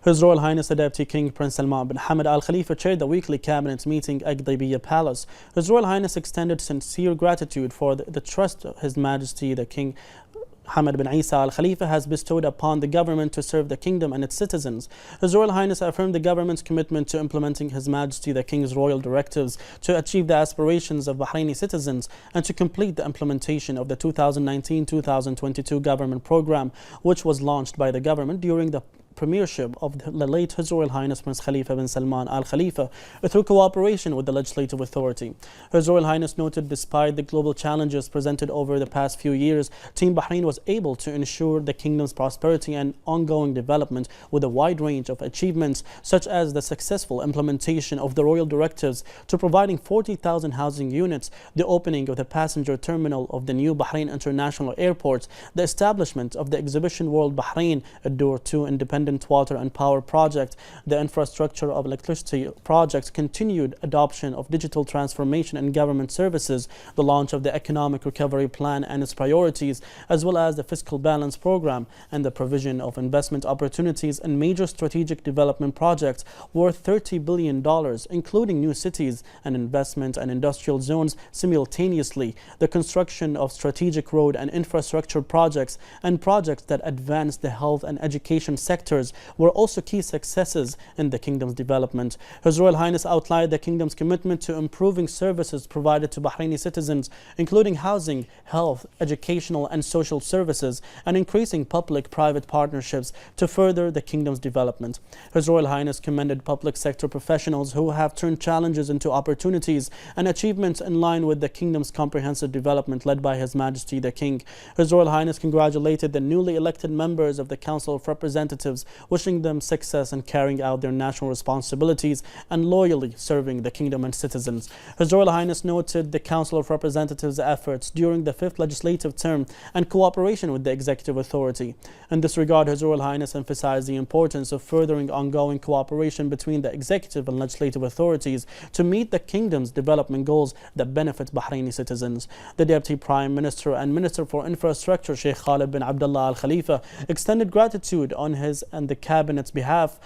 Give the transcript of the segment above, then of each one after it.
His Royal Highness the Deputy King Prince Salman bin Hamad Al Khalifa chaired the weekly cabinet meeting at Gdabiya Palace. His Royal Highness extended sincere gratitude for the trust His Majesty the King Hamad bin Isa Al Khalifa has bestowed upon the government to serve the kingdom and its citizens. His Royal Highness affirmed the government's commitment to implementing His Majesty the King's royal directives to achieve the aspirations of Bahraini citizens and to complete the implementation of the 2019-2022 government program, which was launched by the government during the premiership of the late His Royal Highness Prince Khalifa bin Salman Al Khalifa through cooperation with the legislative authority. His Royal Highness noted despite the global challenges presented over the past few years, Team Bahrain was able to ensure the kingdom's prosperity and ongoing development with a wide range of achievements such as the successful implementation of the royal directives to providing 40,000 housing units, the opening of the passenger terminal of the new Bahrain International Airport, the establishment of the Exhibition World Bahrain, a door to independent water and power project, the infrastructure of electricity projects, continued adoption of digital transformation in government services, the launch of the economic recovery plan and its priorities, as well as the fiscal balance program and the provision of investment opportunities in major strategic development projects worth $30 billion, including new cities and investment and industrial zones simultaneously, the construction of strategic road and infrastructure projects and projects that advance the health and education sectors were also key successes in the kingdom's development. His Royal Highness outlined the kingdom's commitment to improving services provided to Bahraini citizens, including housing, health, educational and social services, and increasing public-private partnerships to further the kingdom's development. His Royal Highness commended public sector professionals who have turned challenges into opportunities and achievements in line with the kingdom's comprehensive development led by His Majesty the King. His Royal Highness congratulated the newly elected members of the Council of Representatives, wishing them success in carrying out their national responsibilities and loyally serving the kingdom and citizens. His Royal Highness noted the Council of Representatives' efforts during the 5th legislative term and cooperation with the executive authority. In this regard, His Royal Highness emphasized the importance of furthering ongoing cooperation between the executive and legislative authorities to meet the kingdom's development goals that benefit Bahraini citizens. The Deputy Prime Minister and Minister for Infrastructure, Sheikh Khalid bin Abdullah Al Khalifa, extended gratitude on his and the Cabinet's behalf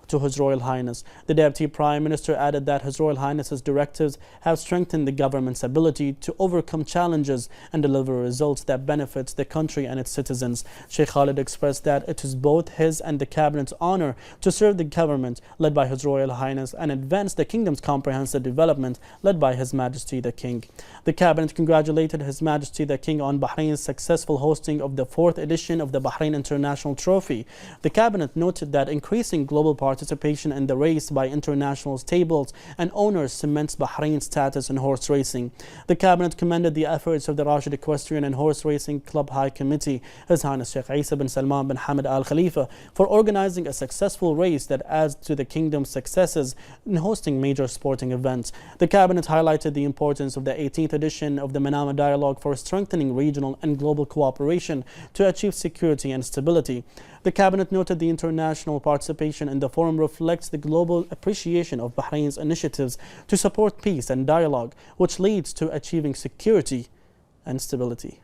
to His Royal Highness. The Deputy Prime Minister added that His Royal Highness's directives have strengthened the government's ability to overcome challenges and deliver results that benefit the country and its citizens. Sheikh Khalid expressed that it is both his and the Cabinet's honor to serve the government led by His Royal Highness and advance the kingdom's comprehensive development led by His Majesty the King. The Cabinet congratulated His Majesty the King on Bahrain's successful hosting of the 4th edition of the Bahrain International Trophy. The Cabinet noted that increasing global participation in the race by international stables and owners cements Bahrain's status in horse racing. The Cabinet commended the efforts of the Rashid Equestrian and Horse Racing Club High Committee, His Highness Sheikh Isa bin Salman bin Hamad Al Khalifa, for organizing a successful race that adds to the kingdom's successes in hosting major sporting events. The Cabinet highlighted the importance of the 18th edition of the Manama Dialogue for strengthening regional and global cooperation to achieve security and stability. The Cabinet noted the international participation in the forum reflects the global appreciation of Bahrain's initiatives to support peace and dialogue, which leads to achieving security and stability.